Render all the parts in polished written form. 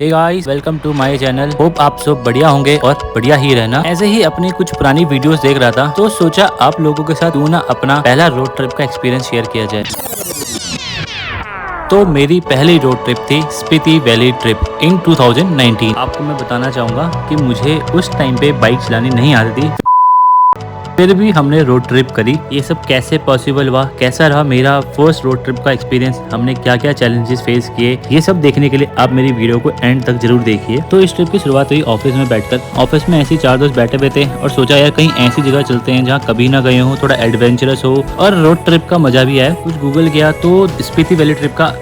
Hey guys, welcome to my channel. Hope आप सब बढ़िया होंगे और बढ़िया ही रहना। ऐसे ही अपनी कुछ पुरानी वीडियोस देख रहा था तो सोचा आप लोगों के साथ क्यों ना अपना पहला रोड ट्रिप का एक्सपीरियंस शेयर किया जाए। तो मेरी पहली रोड ट्रिप थी स्पीति वैली ट्रिप इन 2019। आपको मैं बताना चाहूँगा कि मुझे उस टाइम पे बाइक चलानी नहीं आती थी, फिर भी हमने रोड ट्रिप करी। ये सब कैसे पॉसिबल हुआ, कैसा रहा मेरा फर्स्ट रोड ट्रिप का एक्सपीरियंस, हमने क्या क्या चैलेंजेस फेस किए, ये सब देखने के लिए आप मेरी वीडियो को एंड तक जरूर देखिए। तो इस ट्रिप की शुरुआत हुई ऑफिस में बैठकर। ऑफिस में ऐसे 4 दोस्त बैठे हुए थे और सोचा यार कहीं ऐसी जगह चलते हैं जहाँ कभी ना गए हो, थोड़ा एडवेंचरस हो और रोड ट्रिप का मजा भी आए। कुछ गूगल किया तो स्पीति वैली ट्रिप का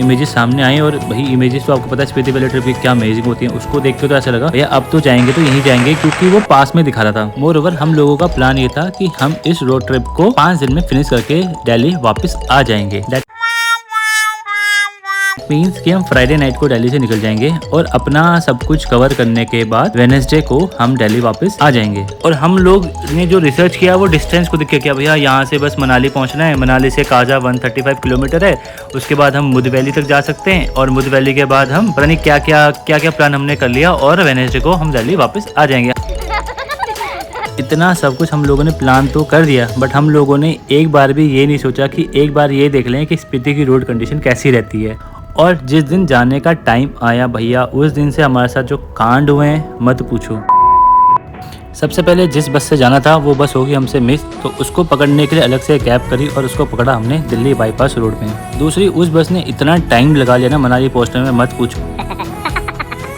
इमेजेस सामने आए और वही इमेजेस तो आपको पता है स्पीति वैली ट्रिप की क्या अमेजिंग होती है। उसको देख के तो ऐसा लगा भैया अब तो जाएंगे तो यहीं जाएंगे, क्योंकि वो पास में दिखा रहा था। मोर ओवर हम लोगों का प्लान ये था कि हम इस रोड ट्रिप को 5 दिन में फिनिश करके दिल्ली वापस आ जाएंगे। मीन्स कि हम फ्राइडे नाइट को दिल्ली से निकल जाएंगे और अपना सब कुछ कवर करने के बाद वेडनेसडे को हम दिल्ली वापस आ जाएंगे। और हम लोग ने जो रिसर्च किया वो डिस्टेंस को देख के किया, भैया यहाँ से बस मनाली पहुँचना है, मनाली से काजा 135 किलोमीटर है, उसके बाद हम मुद वैली तक जा सकते हैं और मुद वैली के बाद हम पता नहीं क्या क्या प्लान हमने कर लिया और वेडनेसडे को हम दिल्ली वापस आ जाएंगे। इतना सब कुछ हम लोगों ने प्लान तो कर दिया, बट हम लोगों ने एक बार भी ये नहीं सोचा कि एक बार ये देख लें कि स्पीति की रोड कंडीशन कैसी रहती है। और जिस दिन जाने का टाइम आया भैया, उस दिन से हमारे साथ जो कांड हुए हैं मत पूछो। सबसे पहले जिस बस से जाना था वो बस होगी हमसे मिस, तो उसको पकड़ने के लिए अलग से कैब करी और उसको पकड़ा हमने दिल्ली बाईपास रोड में। दूसरी, उस बस ने इतना टाइम लगा लिया ना मनाली पहुंचने में मत पूछो।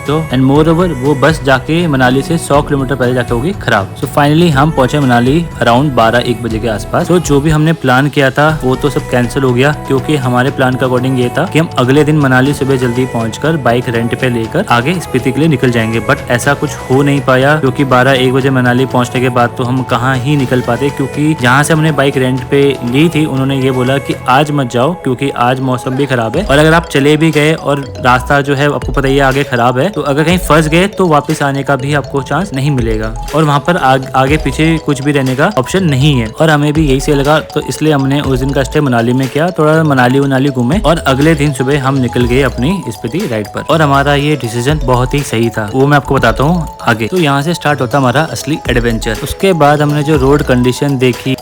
तो एंड मोर ओवर वो बस जाके मनाली से 100 किलोमीटर पहले जाके होगी खराब। सो फाइनली हम पहुंचे मनाली अराउंड 12-1 बजे के आसपास। तो जो भी हमने प्लान किया था वो तो सब कैंसिल हो गया, क्योंकि हमारे प्लान का अकॉर्डिंग ये था कि हम अगले दिन मनाली सुबह जल्दी पहुंचकर बाइक रेंट पे लेकर आगे स्पीति के लिए निकल जाएंगे। बट ऐसा कुछ हो नहीं पाया, क्योंकि 12-1 बजे मनाली पहुंचने के बाद तो हम कहाँ ही निकल पाते, क्योंकि जहाँ से हमने बाइक रेंट पे ली थी उन्होंने ये बोला कि आज मत जाओ क्योंकि आज मौसम भी खराब है, और अगर आप चले भी गए और रास्ता जो है आपको पता ही है आगे खराब है, तो अगर कहीं फंस गए तो वापस आने का भी आपको चांस नहीं मिलेगा और वहाँ पर आगे पीछे कुछ भी रहने का ऑप्शन नहीं है। और हमें भी यही से लगा, तो इसलिए हमने उस दिन का स्टे मनाली में किया, थोड़ा मनाली घूमे और अगले दिन सुबह हम निकल गए अपनी स्पीति राइड पर। और हमारा ये डिसीजन बहुत ही सही था, वो मैं आपको बताता हूँ आगे। तो यहाँ से स्टार्ट होता हमारा असली एडवेंचर। उसके बाद हमने जो रोड कंडीशन देखी,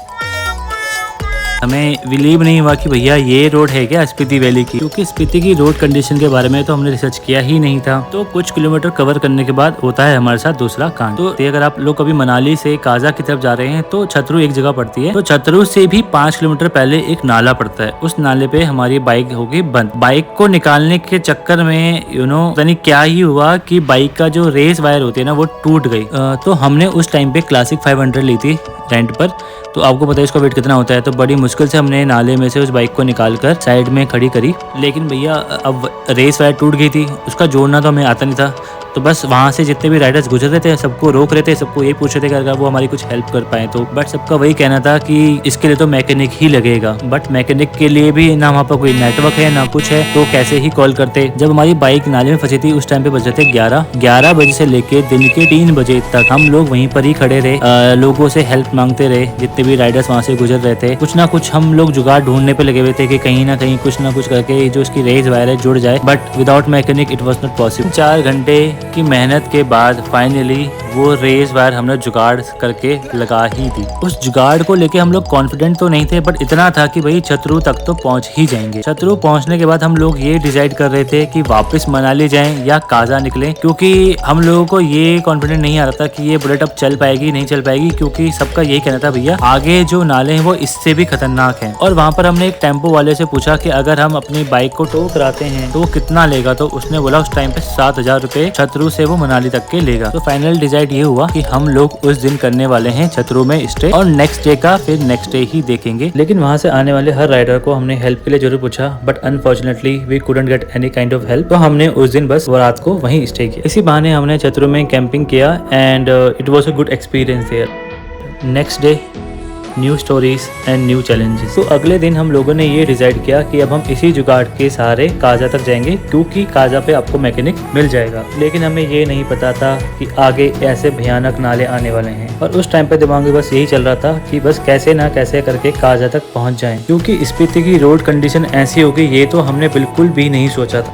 हमें बिलीव नहीं हुआ कि भैया ये रोड है क्या स्पीति वैली की, क्योंकि स्पीति की रोड कंडीशन के बारे में तो हमने रिसर्च किया ही नहीं था। तो कुछ किलोमीटर कवर करने के बाद होता है हमारे साथ दूसरा कांड। तो अगर आप लोग कभी मनाली से काजा की तरफ जा रहे हैं तो छतरू एक जगह पड़ती है, तो छतरू से भी 5 किलोमीटर पहले एक नाला पड़ता है। उस नाले पे हमारी बाइक होगी बंद। बाइक को निकालने के चक्कर में पता नहीं क्या ही हुआ कि बाइक का जो रेस वायर होती है ना वो टूट गई। तो हमने उस टाइम पे क्लासिक 500 ली थी रेंट पर। तो आपको पता है इसका वेट कितना होता है, तो बड़ी मुश्किल से हमने नाले में से उस बाइक को निकालकर साइड में खड़ी करी। लेकिन भैया अब रेस वायर टूट गई थी, उसका जोड़ना तो हमें आता नहीं था। तो बस वहाँ से जितने भी राइडर्स गुजर रहे थे सबको रोक रहे थे, सबको यही पूछ रहे थे कि अगर वो हमारी कुछ हेल्प कर पाए तो। बट सबका वही कहना था कि इसके लिए तो मैकेनिक ही लगेगा, बट मैकेनिक के लिए भी ना वहाँ पर कोई नेटवर्क है ना कुछ है, तो कैसे ही कॉल करते। जब हमारी बाइक नाले में फंसी थी उस टाइम पे बज रहे थे 11 बजे से लेके दिन के 3 बजे तक हम लोग वहीं पर ही खड़े रहे, लोगों से हेल्प मांगते रहे। जितने भी राइडर्स वहाँ से गुजर रहे थे कुछ ना कुछ हम लोग जुगाड़ ढूंढने पे लगे हुए थे कि कहीं ना कहीं कुछ ना कुछ करके जो उसकी रेस वायर है जुड़ जाए, but without mechanic it was not possible. 4 घंटे की मेहनत के बाद फाइनली वो रेस वायर हमने जुगाड़ करके लगा ही दी। उस जुगाड़ को लेके हम लोग कॉन्फिडेंट तो नहीं थे, बट इतना था कि भाई छतरू तक तो पहुंच ही जाएंगे। छतरू पहुंचने के बाद हम लोग ये डिसाइड कर रहे थे कि वापस मनाली जाएं या काजा निकलें, क्योंकि हम लोगों को ये कॉन्फिडेंट नहीं आ रहा था कि ये बुलेट अब चल पाएगी नहीं चल पाएगी, क्योंकि सबका यही कहना था भैया आगे जो नाले हैं वो इससे भी खतरनाक हैं। और वहाँ पर हमने एक टेम्पो वाले से पूछा कि अगर हम अपनी बाइक को टो कराते हैं तो कितना लेगा, तो उसने बोला उस टाइम पे 7,000 रुपए छतरू से वो मनाली तक के लेगा। तो फाइनल डिसाइड ये हुआ कि हम लोग उस दिन करने वाले हैं छतरू में स्टे, और नेक्स्ट डे का फिर नेक्स्ट डे ही देखेंगे। लेकिन वहाँ से आने वाले हर राइडर को हमने हेल्प के लिए जरूर पूछा, but unfortunately we couldn't get any kind of help. तो हमने उस दिन बस रात को वहीं स्टे किया। इसी बहाने हमने छतरू में कैंपिंग किया and it was a good experience there. Next day new stories and new challenges. तो अगले दिन हम लोगों ने ये डिसाइड किया कि अब हम इसी जुगाड़ के सहारे काजा तक जाएंगे, क्योंकि काजा पे आपको मैकेनिक मिल जाएगा। लेकिन हमें ये नहीं पता था कि आगे ऐसे भयानक नाले आने वाले हैं, और उस टाइम पे दिमाग में बस यही चल रहा था कि बस कैसे ना कैसे करके काजा तक पहुंच जाएं, क्योंकि स्पीति की रोड कंडीशन ऐसी होगी ये तो हमने बिल्कुल भी नहीं सोचा था।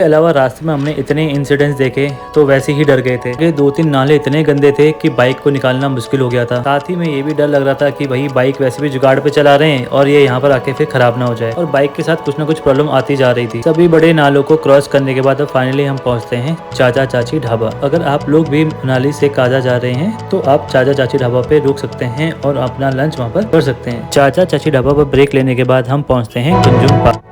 इसके अलावा रास्ते में हमने इतने इंसिडेंट्स देखे तो वैसे ही डर गए थे। ये 2-3 नाले इतने गंदे थे कि बाइक को निकालना मुश्किल हो गया था। साथ ही में ये भी डर लग रहा था कि भाई बाइक वैसे भी जुगाड़ पे चला रहे हैं और ये यहाँ पर आके फिर खराब ना हो जाए, और बाइक के साथ कुछ ना कुछ प्रॉब्लम आती जा रही थी। सभी बड़े नालों को क्रॉस करने के बाद अब फाइनली हम पहुँचते हैं चाचा चाची ढाबा। अगर आप लोग भी मनाली से काजा जा रहे हैं तो आप चाचा चाची ढाबा पे रुक सकते हैं और अपना लंच वहाँ पर कर सकते हैं। चाचा चाची ढाबा पर ब्रेक लेने के बाद हम पहुँचते हैं कुंजुम पार्क।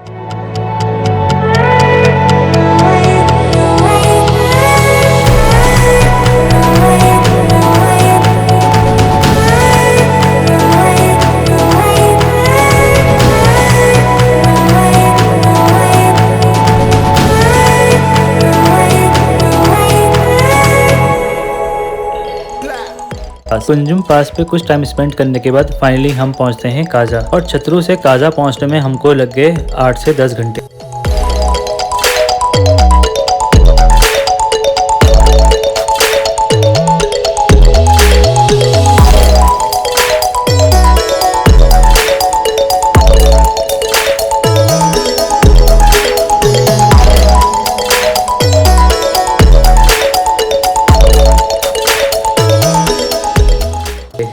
कुंजुम पास पे कुछ टाइम स्पेंड करने के बाद फाइनली हम पहुंचते हैं काजा, और छतरू से काजा पहुंचने में हमको लग गए 8 से 10 घंटे।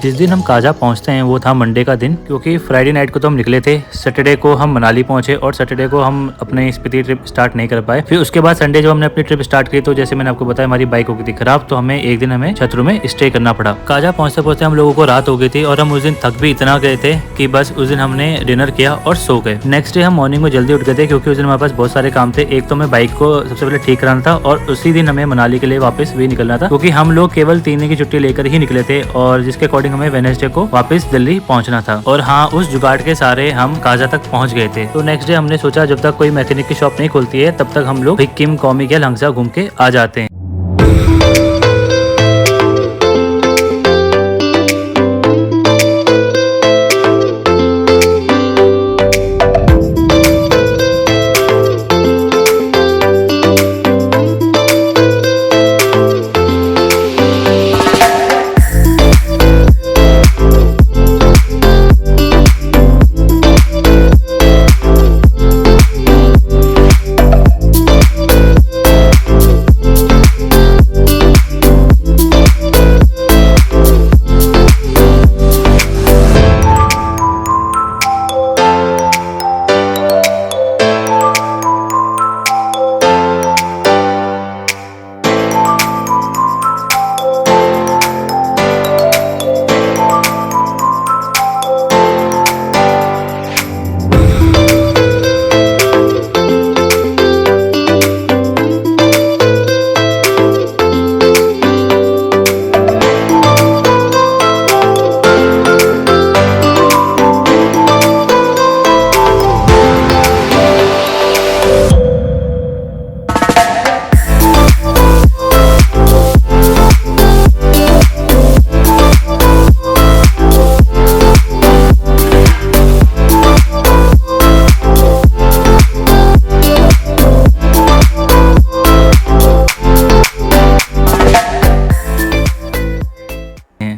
जिस दिन हम काजा पहुंचते हैं वो था मंडे का दिन, क्योंकि फ्राइडे नाइट को तो हम निकले थे, सैटरडे को हम मनाली पहुंचे और सैटरडे को हम अपने स्पीति ट्रिप स्टार्ट नहीं कर पाए। फिर उसके बाद संडे जब हमने अपनी ट्रिप स्टार्ट की तो जैसे मैंने आपको बताया हमारी बाइक हो गई थी खराब, तो हमें एक दिन हमें छतरू में स्टे करना पड़ा। काजा पहुंचते पहुंचते हम लोगों को रात हो गई थी और हम उस दिन थक भी इतना गए थे कि बस उस दिन हमने डिनर किया और सो गए। नेक्स्ट डे हम मॉर्निंग में जल्दी उठ गए थे क्योंकि उस दिन हमारे पास बहुत सारे काम थे। एक तो हमें बाइक को सबसे पहले ठीक कराना था और उसी दिन हमें मनाली के लिए वापस भी निकलना था, क्योंकि हम लोग केवल 3 दिन की छुट्टी लेकर ही निकले थे और जिसके अकॉर्डिंग हमें वेडनेसडे को वापस दिल्ली पहुंचना था। और हाँ, उस जुगाड़ के सारे हम काजा तक पहुंच गए थे। तो नेक्स्ट डे हमने सोचा जब तक कोई मैकेनिक की शॉप नहीं खुलती है तब तक हम लोग सिक्किम, कौमिक या लंगसा घूम के आ जाते हैं।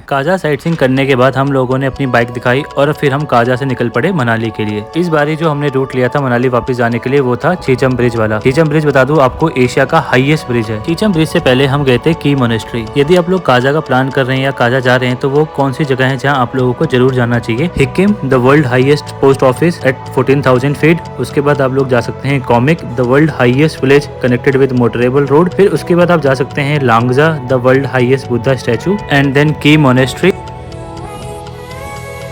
काजा साइट सीइंग करने के बाद हम लोगों ने अपनी बाइक दिखाई और फिर हम काजा से निकल पड़े मनाली के लिए। इस बारी जो हमने रूट लिया था मनाली वापस जाने के लिए वो था चीचम ब्रिज वाला। चीचम ब्रिज बता दूं आपको एशिया का हाईएस्ट ब्रिज है। चीचम ब्रिज से पहले हम गए थे की मोनेस्ट्री। यदि आप लोग काजा का प्लान कर रहे हैं या काजा जा रहे हैं तो वो कौन सी जगह है जहाँ आप लोगों को जरूर जाना चाहिए? Hikkim, the world highest post office at 14,000 feet. उसके बाद आप लोग जा सकते हैं Komic, the world highest village connected with motorable road. फिर उसके बाद आप जा सकते हैं Langza, the world highest Buddha statue, and then Key monastery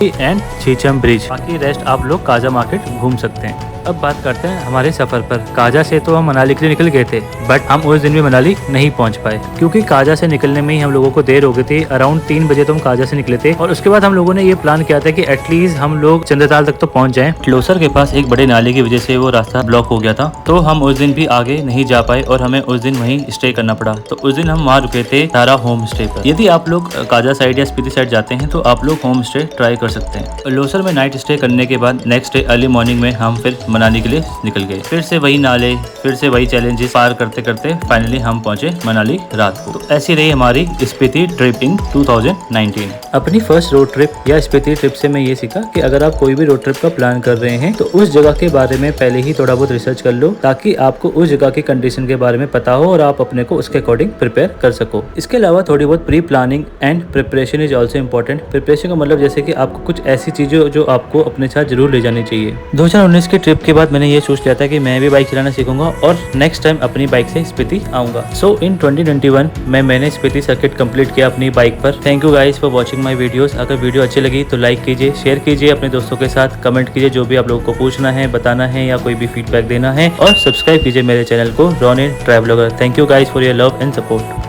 and Chicham bridge. बाकी रेस्ट आप लोग काजा मार्केट घूम सकते हैं। अब बात करते हैं हमारे सफर पर। काजा से तो हम मनाली के लिए निकल गए थे, बट हम उस दिन भी मनाली नहीं पहुंच पाए क्योंकि काजा से निकलने में ही हम लोगों को देर हो गई थी। अराउंड 3 बजे तो हम काजा से निकले थे और उसके बाद हम लोगों ने ये प्लान किया था कि एटलीस्ट हम लोग चंद्रताल तक तो पहुंच जाएं। क्लोसर के पास एक बड़े नाले की वजह से वो रास्ता ब्लॉक हो गया था, तो हम उस दिन भी आगे नहीं जा पाए और हमें उस दिन वहीं स्टे करना पड़ा। तो उस दिन हम वहाँ रुके थे तारा होम स्टे पर। यदि आप लोग काजा साइड या स्पीति साइड जाते हैं तो आप लोग होम स्टे ट्राई कर सकते हैं। लोसर में नाइट स्टे करने के बाद नेक्स्ट डे अर्ली मॉर्निंग में हम फिर मनाली के लिए निकल गए। फिर से वही नाले, फिर से वही चैलेंजेस पार करते करते फाइनली हम पहुंचे मनाली रात को। तो ऐसी रही हमारी स्पीति ट्रिप इन 2019। अपनी फर्स्ट रोड ट्रिप या स्पीति ट्रिप से मैं ये सीखा कि अगर आप कोई भी रोड ट्रिप का प्लान कर रहे हैं तो उस जगह के बारे में पहले ही थोड़ा बहुत रिसर्च कर लो, ताकि आपको उस जगह की कंडीशन के बारे में पता हो और आप अपने को उसके अकॉर्डिंग प्रिपेयर कर सको। इसके अलावा थोड़ी बहुत pre planning and preparation is also important. Preparation का मतलब जैसे कि आपको कुछ ऐसी चीजें जो आपको अपने साथ जरूर ले जानी चाहिए। 2019 की ट्रिप के बाद मैंने ये सोच लिया था कि मैं भी बाइक चलाना सीखूंगा और नेक्स्ट टाइम अपनी बाइक से स्पीति आऊंगा। सो इन 2021 मैंने स्पीति सर्किट कंप्लीट किया अपनी बाइक पर। Thank you guys for watching my videos. अगर वीडियो अच्छी लगी तो लाइक कीजिए, शेयर कीजिए अपने दोस्तों के साथ, कमेंट कीजिए जो भी आप लोगों को पूछना है, बताना है या कोई भी फीडबैक देना है, और सब्सक्राइब कीजिए मेरे चैनल को Ronin travelogger. Thank you guys for your love and support.